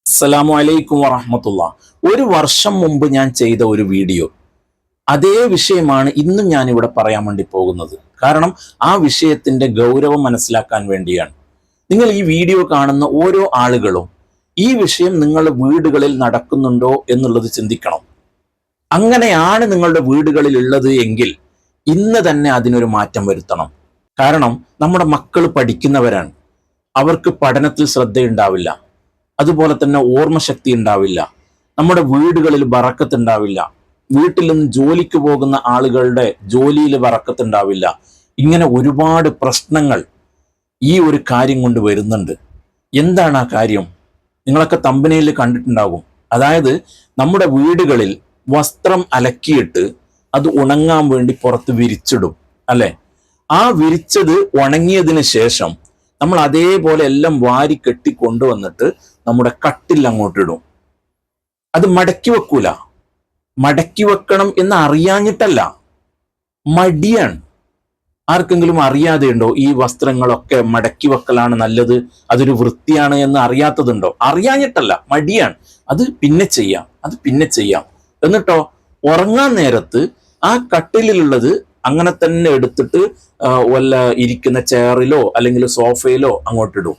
അസ്സലാമു അലൈക്കും വറഹ്മത്തുള്ളാ. ഒരു വർഷം മുമ്പ് ഞാൻ ചെയ്ത ഒരു വീഡിയോ, അതേ വിഷയമാണ് ഇന്നും ഞാൻ ഇവിടെ പറയാൻ വേണ്ടി പോകുന്നത്. കാരണം ആ വിഷയത്തിന്റെ ഗൗരവം മനസ്സിലാക്കാൻ വേണ്ടിയാണ്. നിങ്ങൾ ഈ വീഡിയോ കാണുന്ന ഓരോ ആളുകളും ഈ വിഷയം നിങ്ങളുടെ വീടുകളിൽ നടക്കുന്നുണ്ടോ എന്നുള്ളത് ചിന്തിക്കണം. അങ്ങനെയാണ് നിങ്ങളുടെ വീടുകളിൽ ഉള്ളത് എങ്കിൽ ഇന്ന് തന്നെ അതിനൊരു മാറ്റം വരുത്തണം. കാരണം നമ്മുടെ മക്കൾ പഠിക്കുന്നവരാണ്, അവർക്ക് പഠനത്തിൽ ശ്രദ്ധയുണ്ടാവില്ല, അതുപോലെ തന്നെ ഓർമ്മശക്തി ഉണ്ടാവില്ല, നമ്മുടെ വീടുകളിൽ ബറക്കത്ത് ഉണ്ടാവില്ല, വീട്ടിൽ നിന്ന് ജോലിക്ക് പോകുന്ന ആളുകളുടെ ജോലിയിൽ ബറക്കത്ത് ഉണ്ടാവില്ല. ഇങ്ങനെ ഒരുപാട് പ്രശ്നങ്ങൾ ഈ ഒരു കാര്യം കൊണ്ട് വരുന്നുണ്ട്. എന്താണ് ആ കാര്യം? നിങ്ങളൊക്കെ തമ്പനയിൽ കണ്ടിട്ടുണ്ടാകും. അതായത് നമ്മുടെ വീടുകളിൽ വസ്ത്രം അലക്കിയിട്ട് അത് ഉണങ്ങാൻ വേണ്ടി പുറത്ത് വിരിച്ചിടും, അല്ലെ? ആ വിരിച്ചത് ഉണങ്ങിയതിന് ശേഷം നമ്മൾ അതേപോലെ എല്ലാം വാരി കെട്ടി കൊണ്ടുവന്നിട്ട് നമ്മുടെ കട്ടിൽ അങ്ങോട്ടിടും. അത് മടക്കി വെക്കൂല. മടക്കി വെക്കണം എന്ന് അറിയാഞ്ഞിട്ടല്ല, മടിയാണ്. ആർക്കെങ്കിലും അറിയാതെ ഉണ്ടോ ഈ വസ്ത്രങ്ങളൊക്കെ മടക്കി വെക്കലാണ് നല്ലത്, അതൊരു വൃത്തിയാണ് എന്ന് അറിയാത്തതുണ്ടോ? അറിയാഞ്ഞിട്ടല്ല, മടിയാണ്. അത് പിന്നെ ചെയ്യാം. എന്നിട്ടോ ഉറങ്ങാൻ നേരത്ത് ആ കട്ടിലുള്ളത് അങ്ങനെ തന്നെ എടുത്തിട്ട് വല്ല ഇരിക്കുന്ന ചെയറിലോ അല്ലെങ്കിൽ സോഫയിലോ അങ്ങോട്ടിടും.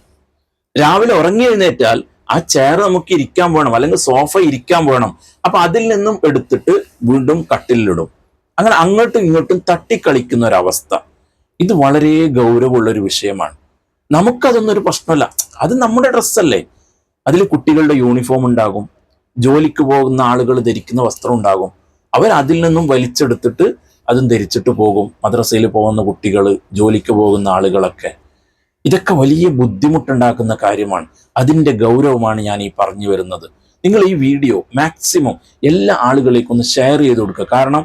രാവിലെ ഉറങ്ങി എഴുന്നേറ്റാൽ ആ ചെയർ നമുക്ക് ഇരിക്കാൻ വേണം, അല്ലെങ്കിൽ സോഫ ഇരിക്കാൻ വേണം. അപ്പൊ അതിൽ നിന്നും എടുത്തിട്ട് വീണ്ടും കട്ടിലിടും. അങ്ങനെ അങ്ങോട്ടും ഇങ്ങോട്ടും തട്ടിക്കളിക്കുന്ന ഒരവസ്ഥ. ഇത് വളരെ ഗൗരവമുള്ളൊരു വിഷയമാണ്. നമുക്കതൊന്നും ഒരു പ്രശ്നമല്ല, അത് നമ്മുടെ ഡ്രസ്സല്ലേ. അതിൽ കുട്ടികളുടെ യൂണിഫോം ഉണ്ടാകും, ജോലിക്ക് പോകുന്ന ആളുകൾ ധരിക്കുന്ന വസ്ത്രം ഉണ്ടാകും. അവർ അതിൽ നിന്നും വലിച്ചെടുത്തിട്ട് അതും ധരിച്ചിട്ട് പോകും. മദ്രസയിൽ പോകുന്ന കുട്ടികൾ, ജോലിക്ക് പോകുന്ന ആളുകളൊക്കെ. ഇതൊക്കെ വലിയ ബുദ്ധിമുട്ടുണ്ടാക്കുന്ന കാര്യമാണ്. അതിൻ്റെ ഗൗരവമാണ് ഞാൻ ഈ പറഞ്ഞു വരുന്നത്. നിങ്ങൾ ഈ വീഡിയോ മാക്സിമം എല്ലാ ആളുകളിലേക്കും ഒന്ന് ഷെയർ ചെയ്ത് കൊടുക്കുക. കാരണം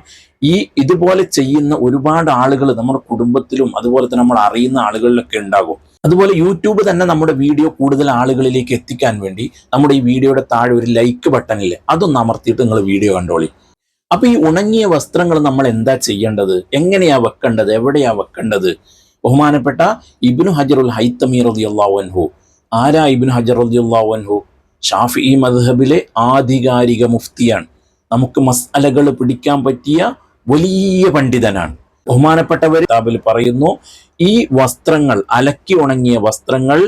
ഇതുപോലെ ചെയ്യുന്ന ഒരുപാട് ആളുകൾ നമ്മുടെ കുടുംബത്തിലും അതുപോലെ തന്നെ നമ്മൾ അറിയുന്ന ആളുകളിലൊക്കെ ഉണ്ടാകും. അതുപോലെ യൂട്യൂബ് തന്നെ നമ്മുടെ വീഡിയോ കൂടുതൽ ആളുകളിലേക്ക് എത്തിക്കാൻ വേണ്ടി നമ്മുടെ ഈ വീഡിയോയുടെ താഴെ ഒരു ലൈക്ക് ബട്ടണില്ലേ, അതൊന്ന് അമർത്തിയിട്ട് നിങ്ങൾ വീഡിയോ കണ്ടോളി. അപ്പൊ ഈ ഉണങ്ങിയ വസ്ത്രങ്ങൾ നമ്മൾ എന്താ ചെയ്യേണ്ടത്, എങ്ങനെയാ വെക്കേണ്ടത്, എവിടെയാ വെക്കേണ്ടത്? ബഹുമാനപ്പെട്ട ഇബ്നു ഹജറുൽ ഹൈത്തമി റളിയല്ലാഹു അൻഹു. ആരാ ഇബ്നു ഹജർ റളിയല്ലാഹു അൻഹു? ഷാഫിഈ മദ്ഹബിലെ ആധികാരിക മുഫ്തിയാണ്. നമുക്ക് മസ്അലകൾ പിടിക്കാൻ പറ്റിയ വലിയ പണ്ഡിതനാണ്. ബഹുമാനപ്പെട്ടവർ കിതാബിൽ പറയുന്നു, ഈ വസ്ത്രങ്ങൾ, അലക്കി ഉണങ്ങിയ വസ്ത്രങ്ങൾ,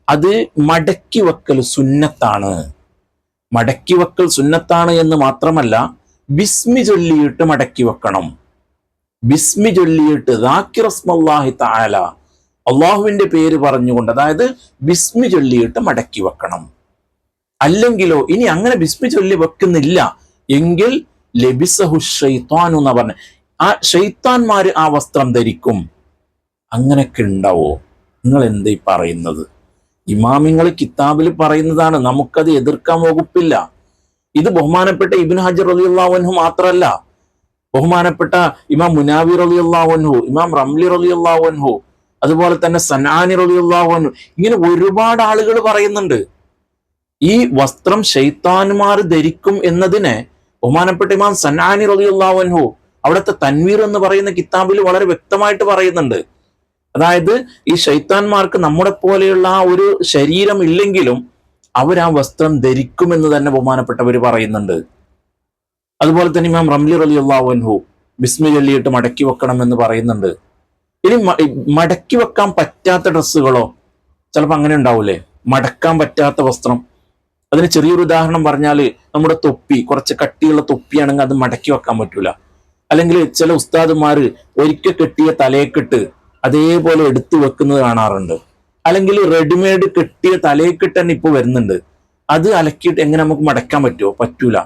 അത് മടക്കി വെക്കൽ സുന്നത്താണ്. മടക്കി വെക്കൽ സുന്നത്താണ് എന്ന് മാത്രമല്ല, ബിസ്മി ചൊല്ലിയിട്ട് മടക്കി വെക്കണം. ബിസ്മി ചൊല്ലിയിട്ട് ദാക്കിറസ്മല്ലാഹി തആല, അള്ളാഹുവിന്റെ പേര് പറഞ്ഞുകൊണ്ട്, അതായത് ബിസ്മി ചൊല്ലിയിട്ട് മടക്കി വെക്കണം. അല്ലെങ്കിലോ ഇനി അങ്ങനെ ബിസ്മി ചൊല്ലി വെക്കുന്നില്ല എങ്കിൽ ലബിസഹു ശൈത്വാനു എന്ന് പറഞ്ഞ ആ ശൈത്താന്മാര് ആ വസ്ത്രം ധരിക്കും. അങ്ങനെയൊക്കെ ഉണ്ടാവോ? നിങ്ങൾ എന്താ ഈ പറയുന്നത്? ഇമാമിങ്ങൾ കിതാബിൽ പറയുന്നതാണ്, നമുക്കത് എതിർക്കാൻ വകുപ്പില്ല. ഇത് ബഹുമാനപ്പെട്ട ഇബ്നു ഹജർ റളിയല്ലാഹു അൻഹു മാത്രമല്ല, ബഹുമാനപ്പെട്ട ഇമാം മുനാവി റളിയല്ലാഹു അൻഹു, ഇമാം റംലി റളിയല്ലാഹു അൻഹു, അതുപോലെ തന്നെ സനാനി റളിയല്ലാഹു അൻഹു, ഇങ്ങനെ ഒരുപാട് ആളുകൾ പറയുന്നുണ്ട്. ഈ വസ്ത്രം ശൈത്താന്മാർ ധരിക്കും എന്നതിനെ ബഹുമാനപ്പെട്ട ഇമാം സനാനി റളിയല്ലാഹു അൻഹു അവിടുത്തെ തൻവീർ എന്ന് പറയുന്ന കിതാബിൽ വളരെ വ്യക്തമായിട്ട് പറയുന്നുണ്ട്. അതായത് ഈ ശൈത്താന്മാർക്ക് നമ്മുടെ പോലെയുള്ള ആ ഒരു ശരീരം ഇല്ലെങ്കിലും അവർ ആ വസ്ത്രം ധരിക്കുമെന്ന് തന്നെ ബഹുമാനപ്പെട്ടവർ പറയുന്നുണ്ട്. അതുപോലെ തന്നെ ഇമാം റംലി റളിയല്ലാഹു അൻഹു ബിസ്മി ചൊല്ലിയിട്ട് മടക്കി വെക്കണം എന്ന് പറയുന്നുണ്ട്. ഇനി മടക്കി വെക്കാൻ പറ്റാത്ത ഡ്രസ്സുകളോ? ചിലപ്പോൾ അങ്ങനെ ഉണ്ടാവൂലേ, മടക്കാൻ പറ്റാത്ത വസ്ത്രം. അതിന് ചെറിയൊരു ഉദാഹരണം പറഞ്ഞാൽ, നമ്മുടെ തൊപ്പി, കുറച്ച് കട്ടിയുള്ള തൊപ്പിയാണെങ്കിൽ അത് മടക്കി വെക്കാൻ പറ്റൂല. അല്ലെങ്കിൽ ചില ഉസ്താദുമാർ ഒരിക്കൽ കെട്ടിയ തലയെക്കെട്ട് അതേപോലെ എടുത്തു വെക്കുന്നത് കാണാറുണ്ട്. അല്ലെങ്കിൽ റെഡിമെയ്ഡ് കെട്ടിയ തലയെക്കെട്ട് തന്നെ ഇപ്പൊ വരുന്നുണ്ട്. അത് അലക്കിയിട്ട് എങ്ങനെ നമുക്ക് മടക്കാൻ പറ്റുമോ? പറ്റൂല.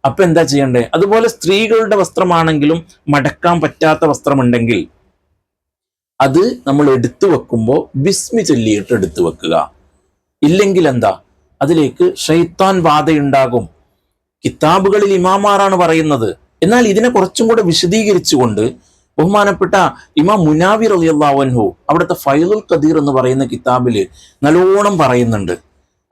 അപ്പൊ എന്താ ചെയ്യണ്ടേ? അതുപോലെ സ്ത്രീകളുടെ വസ്ത്രമാണെങ്കിലും മടക്കാൻ പറ്റാത്ത വസ്ത്രമുണ്ടെങ്കിൽ അത് നമ്മൾ എടുത്തു വെക്കുമ്പോൾ ബിസ്മി ചൊല്ലിയിട്ട് എടുത്തു വെക്കുക. ഇല്ലെങ്കിൽ എന്താ, അതിലേക്ക് ശൈത്താൻ ബാധയുണ്ടാകും. കിതാബുകളിൽ ഇമാമാറാണ് പറയുന്നത്. എന്നാൽ ഇതിനെ കുറച്ചും കൂടെ വിശദീകരിച്ചുകൊണ്ട് ബഹുമാനപ്പെട്ട ഇമാം മുനാവി റളിയല്ലാഹു അൻഹു അവിടുത്തെ ഫൈലുൽ ഖദീർ എന്ന് പറയുന്ന കിതാബില് നല്ലോണം പറയുന്നുണ്ട്.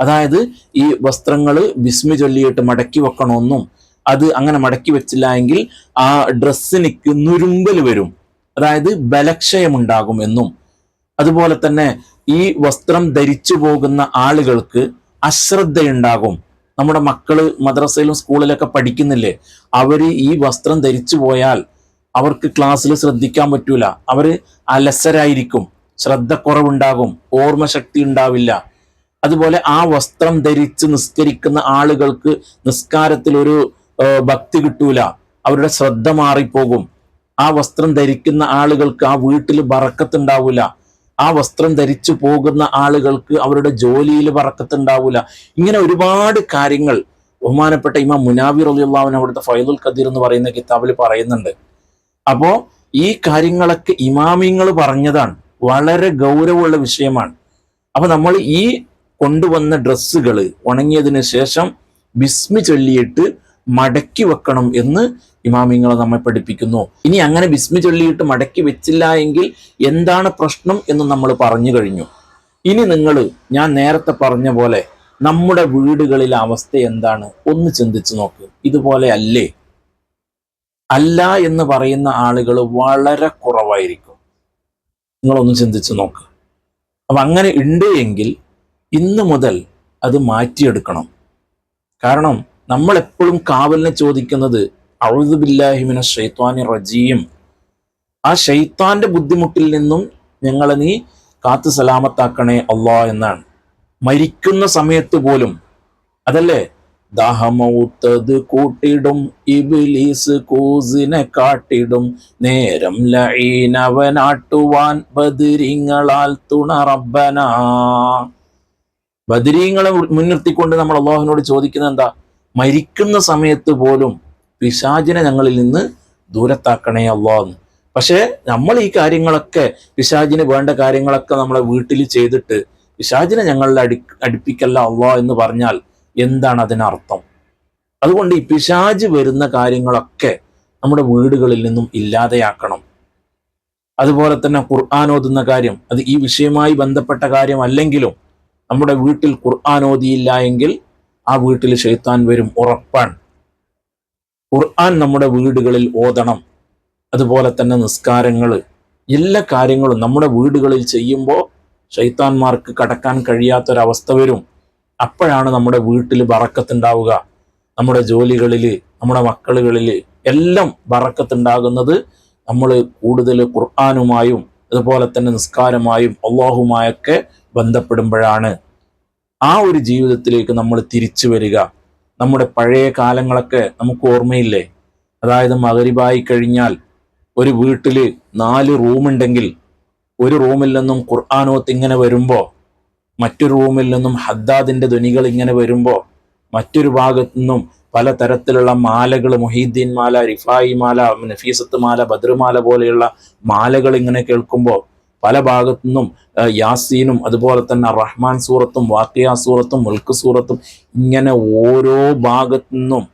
അതായത് ഈ വസ്ത്രങ്ങൾ ബിസ്മി ചൊല്ലിയിട്ട് മടക്കി വെക്കണമെന്നും, അത് അങ്ങനെ മടക്കി വെച്ചില്ല എങ്കിൽ ആ ഡ്രസ്സിനിക്ക് നുരുമ്പൽ വരും, അതായത് ബലക്ഷയമുണ്ടാകും എന്നും, അതുപോലെ തന്നെ ഈ വസ്ത്രം ധരിച്ചു പോകുന്ന ആളുകൾക്ക് അശ്രദ്ധയുണ്ടാകും, നമ്മുടെ മക്കള് മദ്രസയിലും സ്കൂളിലൊക്കെ പഠിക്കുന്നില്ലേ, അവര് ഈ വസ്ത്രം ധരിച്ചു പോയാൽ അവർക്ക് ക്ലാസ്സിൽ ശ്രദ്ധിക്കാൻ പറ്റൂല, അവര് അലസരായിരിക്കും, ശ്രദ്ധക്കുറവുണ്ടാകും, ഓർമ്മശക്തി ഉണ്ടാവില്ല. അതുപോലെ ആ വസ്ത്രം ധരിച്ച് നിസ്കരിക്കുന്ന ആളുകൾക്ക് നിസ്കാരത്തിൽ ഒരു ഭക്തി കിട്ടൂല, അവരുടെ ശ്രദ്ധ മാറിപ്പോകും. ആ വസ്ത്രം ധരിക്കുന്ന ആളുകൾക്ക് ആ വീട്ടിൽ ബറക്കത്തുണ്ടാവൂല, ആ വസ്ത്രം ധരിച്ചു പോകുന്ന ആളുകൾക്ക് അവരുടെ ജോലിയിൽ ബറക്കത്തുണ്ടാവൂല. ഇങ്ങനെ ഒരുപാട് കാര്യങ്ങൾ ബഹുമാനപ്പെട്ട ഇമാം മുനാവി റളിയല്ലാഹു അൻഹു അവിടുത്തെ ഫൈദുൽ ഖദീർ എന്ന് പറയുന്ന കിതാബിൽ പറയുന്നുണ്ട്. അപ്പോ ഈ കാര്യങ്ങളൊക്കെ ഇമാമിങ്ങൾ പറഞ്ഞതാണ്, വളരെ ഗൗരവമുള്ള വിഷയമാണ്. അപ്പൊ നമ്മൾ ഈ കൊണ്ടുവന്ന ഡ്രസ്സുകൾ ഉണങ്ങിയതിന് ശേഷം ബിസ്മി ചൊല്ലിയിട്ട് മടക്കി വെക്കണം എന്ന് ഇമാമിങ്ങൾ നമ്മെ പഠിപ്പിക്കുന്നു. ഇനി അങ്ങനെ ബിസ്മി ചൊല്ലിയിട്ട് മടക്കി വെച്ചില്ല എങ്കിൽ എന്താണ് പ്രശ്നം എന്ന് നമ്മൾ പറഞ്ഞു കഴിഞ്ഞു. ഇനി നിങ്ങൾ ഞാൻ നേരത്തെ പറഞ്ഞ പോലെ നമ്മുടെ വീടുകളിലെ അവസ്ഥ എന്താണ് ഒന്ന് ചിന്തിച്ചു നോക്ക്. ഇതുപോലെ അല്ലേ? അല്ല എന്ന് പറയുന്ന ആളുകൾ വളരെ കുറവായിരിക്കും. നിങ്ങളൊന്ന് ചിന്തിച്ചു നോക്ക്. അപ്പൊ അങ്ങനെ ഉണ്ട് എങ്കിൽ ഇന്ന് മുതൽ അത് മാറ്റിയെടുക്കണം. കാരണം നമ്മൾ എപ്പോഴും കാവലിനെ ചോദിക്കുന്നത് അഊദു ബില്ലാഹി മിനശ് ശൈത്വാനിർ റജീം, ആ ശൈത്താന്റെ ബുദ്ധിമുട്ടിൽ നിന്നും ഞങ്ങളെ നീ കാത്തു സലാമത്താക്കണേ അല്ലാ എന്നാണ്. മരിക്കുന്ന സമയത്ത് പോലും അതല്ലേ, ദാഹമൗത്തത് കൂട്ടിടും ഇബ്ലീസ് കൂസിനെ കാട്ടിടും, നേരം ലഈനവനാട്ടുവാൻ ബദരീങ്ങളാൽ തുണ റബ്ബനാ. ബദരീങ്ങളെ മുൻനിർത്തിക്കൊണ്ട് നമ്മൾ അള്ളാഹുവിനോട് ചോദിക്കുന്നത് എന്താ? മരിക്കുന്ന സമയത്ത് പോലും പിശാചിനെ ഞങ്ങളിൽ നിന്ന് ദൂരത്താക്കണേ അള്ളാഹ്. പക്ഷേ നമ്മൾ ഈ കാര്യങ്ങളൊക്കെ, പിശാചിന് വേണ്ട കാര്യങ്ങളൊക്കെ നമ്മളെ വീട്ടിൽ ചെയ്തിട്ട് പിശാചിനെ ഞങ്ങളുടെ അടുപ്പിക്കല്ല അള്ളാഹ് എന്ന് പറഞ്ഞാൽ എന്താണ് അതിനർത്ഥം? അതുകൊണ്ട് ഈ പിശാച് വരുന്ന കാര്യങ്ങളൊക്കെ നമ്മുടെ വീടുകളിൽ നിന്നും ഇല്ലാതെയാക്കണം. അതുപോലെ തന്നെ ഖുർആൻ ഓതുന്ന കാര്യം, അത് ഈ വിഷയവുമായി ബന്ധപ്പെട്ട കാര്യമല്ലെങ്കിലും നമ്മുടെ വീട്ടിൽ ഖുർആൻ ഓതിയില്ല എങ്കിൽ ആ വീട്ടിൽ ശൈത്താൻ വരും, ഉറപ്പാണ്. ഖുർആൻ നമ്മുടെ വീടുകളിൽ ഓതണം. അതുപോലെ തന്നെ നിസ്കാരങ്ങൾ, എല്ലാ കാര്യങ്ങളും നമ്മുടെ വീടുകളിൽ ചെയ്യുമ്പോൾ ശൈത്താന്മാർക്ക് കടക്കാൻ കഴിയാത്തൊരവസ്ഥ വരും. അപ്പോഴാണ് നമ്മുടെ വീട്ടിൽ ബറക്കത്തുണ്ടാവുക. നമ്മുടെ ജോലികളിൽ, നമ്മുടെ മക്കളുകളിൽ എല്ലാം ബറക്കത്തുണ്ടാകുന്നത് നമ്മൾ കൂടുതൽ ഖുർആനുമായും അതുപോലെ തന്നെ നിസ്കാരമായും അള്ളാഹുമായൊക്കെ ബന്ധപ്പെടുമ്പോഴാണ്. ആ ഒരു ജീവിതത്തിലേക്ക് നമ്മൾ തിരിച്ചു വരിക. നമ്മുടെ പഴയ കാലങ്ങളൊക്കെ നമുക്ക് ഓർമ്മയില്ലേ? അതായത് മഗ്‌രിബായി കഴിഞ്ഞാൽ ഒരു വീട്ടിൽ 4 റൂമുണ്ടെങ്കിൽ ഒരു റൂമിൽ നിന്നും ഖുർആനോത്ത് ഇങ്ങനെ വരുമ്പോൾ, മറ്റൊരു റൂമിൽ നിന്നും ഹദ്ദാദിന്റെ ധ്വനികൾ ഇങ്ങനെ വരുമ്പോൾ, മറ്റൊരു ഭാഗത്തു നിന്നും പലതരത്തിലുള്ള മാലകൾ, മുഹീദ്ദീൻ മാല, റിഫായി മാല, നഫീസത്ത് മാല, ബദ്ർമാല പോലെയുള്ള മാലകൾ ഇങ്ങനെ കേൾക്കുമ്പോൾ, പല ഭാഗത്തു നിന്നും യാസീനും അതുപോലെ തന്നെ റഹ്മാൻ സൂറത്തും വാഖിയ സൂറത്തും മുൽക്ക് സൂറത്തും ഇങ്ങനെ ഓരോ ഭാഗത്തു നിന്നും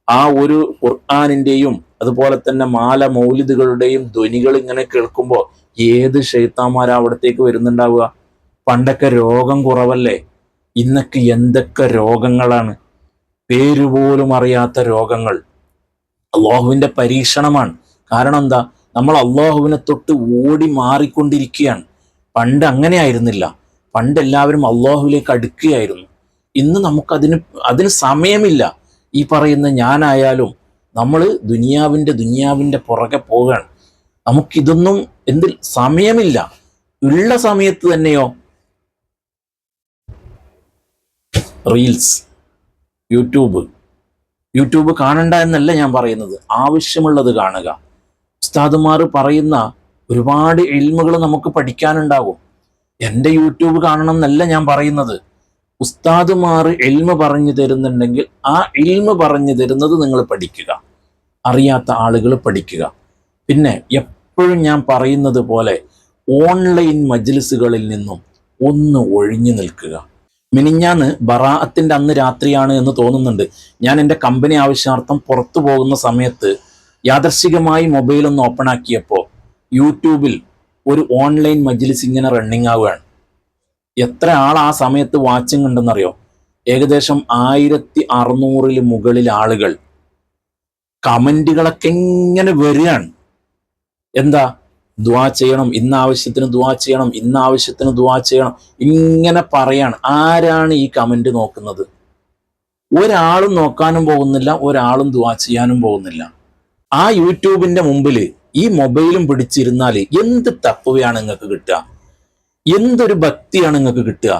ആ ഒരു ഖുർആനിന്റെയും അതുപോലെ തന്നെ മാല മൗലിദുകളുടെയും ധ്വനികൾ ഇങ്ങനെ കേൾക്കുമ്പോൾ ഏത് ശൈത്താന്മാരാ അവിടത്തേക്ക് വരുന്നുണ്ടാവുക? പണ്ടൊക്കെ രോഗം കുറവല്ലേ, ഇന്നൊക്കെ എന്തൊക്കെ രോഗങ്ങളാണ്, പേരുപോലും അറിയാത്ത രോഗങ്ങൾ. അള്ളാഹുവിന്റെ പരീക്ഷണമാണ്. കാരണം എന്താ? നമ്മൾ അള്ളാഹുവിനെ തൊട്ട് ഓടി മാറിക്കൊണ്ടിരിക്കുകയാണ്. പണ്ട് അങ്ങനെ ആയിരുന്നില്ല. പണ്ട് എല്ലാവരും അള്ളാഹുവിലേക്ക് അടുക്കുകയായിരുന്നു. ഇന്ന് അതിന് സമയമില്ല. ഈ പറയുന്ന ഞാനായാലും നമ്മൾ ദുനിയാവിന്റെ പുറകെ പോവുകയാണ്. നമുക്കിതൊന്നും സമയമില്ല. ഉള്ള സമയത്ത് തന്നെയോ റീൽസ്, യൂട്യൂബ് കാണണ്ട എന്നല്ല ഞാൻ പറയുന്നത്, ആവശ്യമുള്ളത് കാണുക. ഉസ്താദുമാർ പറയുന്ന ഒരുപാട് ഇൽമുകൾ നമുക്ക് പഠിക്കാനുണ്ടാകും. എൻ്റെ യൂട്യൂബ് കാണണം എന്നല്ല ഞാൻ പറയുന്നത്. ഉസ്താദുമാർ ഇൽമ പറഞ്ഞു തരുന്നുണ്ടെങ്കിൽ ആ ഇൽമ പറഞ്ഞു തരുന്നത് നിങ്ങൾ പഠിക്കുക, അറിയാത്ത ആളുകൾ പഠിക്കുക. പിന്നെ എപ്പോഴും ഞാൻ പറയുന്നത് പോലെ ഓൺലൈൻ മജ്ലിസുകളിൽ നിന്നും ഒന്ന് ഒഴിഞ്ഞു നിൽക്കുക. മിനിഞ്ഞാന്ന് ബറാഅത്തിന്റെ അന്ന് രാത്രിയാണ് എന്ന് തോന്നുന്നുണ്ട്, ഞാൻ എൻ്റെ കമ്പനി ആവശ്യാർത്ഥം പുറത്തു പോകുന്ന സമയത്ത് യാദർശികമായി മൊബൈൽ ഒന്ന് ഓപ്പൺ ആക്കിയപ്പോൾ യൂട്യൂബിൽ ഒരു ഓൺലൈൻ മജ്ലിസ് ഇങ്ങനെ റണ്ണിങ് ആവുകയാണ്. എത്ര ആൾ ആ സമയത്ത് വാച്ചിങ് ഉണ്ടെന്നറിയോ? ഏകദേശം 1600 മുകളിൽ ആളുകൾ. കമന്റുകളൊക്കെ ഇങ്ങനെ വരികയാണ്. എന്താ? ദുആ ചെയ്യണം, ഇന്ന ആവശ്യത്തിന് ദുആ ചെയ്യണം, ഇന്ന ആവശ്യത്തിന് ദുആ ചെയ്യണം, ഇങ്ങനെ പറയാണ്. ആരാണ് ഈ കമന്റ് നോക്കുന്നത്? ഒരാളും നോക്കാനും പോകുന്നില്ല, ഒരാളും ദുആ ചെയ്യാനും പോകുന്നില്ല. ആ യൂട്യൂബിന്റെ മുമ്പിൽ ഈ മൊബൈലും പിടിച്ചിരുന്നാൽ എന്ത് തഖ്വയാണ് നിങ്ങൾക്ക് കിട്ടുക, എന്തൊരു ഭക്തിയാണ് നിങ്ങൾക്ക് കിട്ടുക.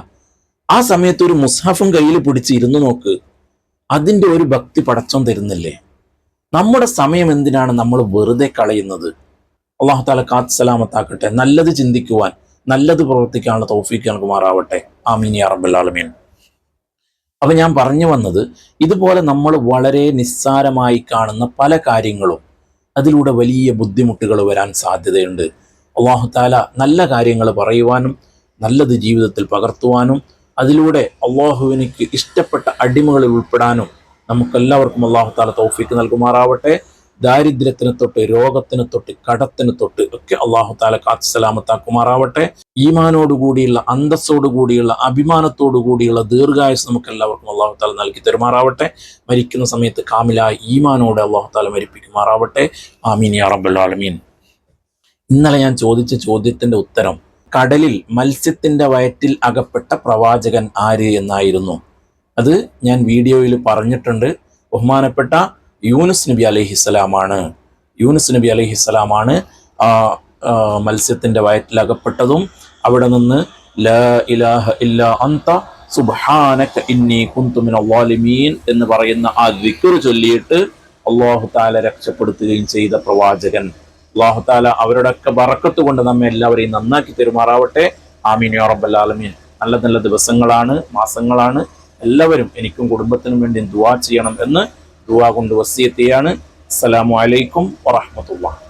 ആ സമയത്ത് ഒരു മുസ്ഹഫും കയ്യിൽ പിടിച്ച് ഇരുന്ന് നോക്ക്, അതിന്റെ ഒരു ഭക്തി പടച്ചോൻ തരുന്നില്ലേ? നമ്മുടെ സമയം എന്തിനാണ് നമ്മൾ വെറുതെ കളയുന്നത്? അല്ലാഹു തആല കാത്ത് സലാമത്താക്കട്ടെ. നല്ലത് ചിന്തിക്കുവാൻ, നല്ലത് പ്രവർത്തിക്കാനുള്ള തൗഫീഖ് നൽകുമാറാവട്ടെ. ആമീൻ യാ റബ്ബൽ ആലമീൻ. അപ്പൊ ഞാൻ പറഞ്ഞു വന്നത്, ഇതുപോലെ നമ്മൾ വളരെ നിസ്സാരമായി കാണുന്ന പല കാര്യങ്ങളും അതിലൂടെ വലിയ ബുദ്ധിമുട്ടുകൾ വരാൻ സാധ്യതയുണ്ട്. അല്ലാഹു തആല നല്ല കാര്യങ്ങൾ പറയുവാനും നല്ലത് ജീവിതത്തിൽ പകർത്തുവാനും അതിലൂടെ അള്ളാഹുവിനിക്ക് ഇഷ്ടപ്പെട്ട അടിമകളിൽ ഉൾപ്പെടാനും നമുക്കെല്ലാവർക്കും അല്ലാഹു തആല തൗഫീഖ് നൽകുമാറാവട്ടെ. ദാരിദ്ര്യത്തിന് തൊട്ട്, രോഗത്തിന് തൊട്ട്, കടത്തിന് തൊട്ട് ഒക്കെ അല്ലാഹു തആല കാത്ത് സലാമത്താക്കുമാറാവട്ടെ. ഈമാനോടുകൂടിയുള്ള, അന്തസ്സോടുകൂടിയുള്ള, അഭിമാനത്തോടുകൂടിയുള്ള ദീർഘായുസ് നമുക്ക് എല്ലാവർക്കും അല്ലാഹു തആല നൽകി തരുമാറാവട്ടെ. മരിക്കുന്ന സമയത്ത് കാമിലായ ഈമാനോടെ അല്ലാഹു തആല മരിപ്പിക്കുമാറാവട്ടെ. ആമീൻ യാ റബ്ബൽ ആലമീൻ. ഇന്നലെ ഞാൻ ചോദിച്ച ചോദ്യത്തിന്റെ ഉത്തരം, കടലിൽ മത്സ്യത്തിന്റെ വയറ്റിൽ അകപ്പെട്ട പ്രവാചകൻ ആര് എന്നായിരുന്നു. അത് ഞാൻ വീഡിയോയിൽ പറഞ്ഞിട്ടുണ്ട്. ബഹുമാനപ്പെട്ട യൂനുസ് നബി അലൈഹിസ്സലാമാണ്. യൂനുസ് നബി അലൈഹിസ്സലാമാണ് മത്സ്യത്തിന്റെ വയറ്റിൽ അകപ്പെട്ടതും അവിടെ നിന്ന് ലാ ഇലാഹ ഇല്ലാ അൻത സുബ്ഹാനക ഇന്നി കുന്തു മിനൽ ളാലിമീൻ എന്ന് പറയുന്ന ആ ദിക്ർ ചൊല്ലിയിട്ട് അല്ലാഹു തആല രക്ഷപ്പെടുത്തുകയും ചെയ്ത പ്രവാചകൻ. അല്ലാഹു തആല അവരുടെയൊക്കെ ബറക്കത്ത് കൊണ്ട് നമ്മെ എല്ലാവരെയും നന്നാക്കി തരുമാറാവട്ടെ. ആമീൻ യാ റബ്ബൽ ആലമീൻ. നല്ല നല്ല ദിവസങ്ങളാണ്, മാസങ്ങളാണ്. എല്ലാവരും എനിക്കും കുടുംബത്തിനും വേണ്ടി ദുആ ചെയ്യണം എന്ന് ദുആ കൊണ്ട് വസിയത്ത് ചെയ്യാണ്. അസ്സലാമു അലൈക്കും വറഹ്മത്തുള്ളാഹി.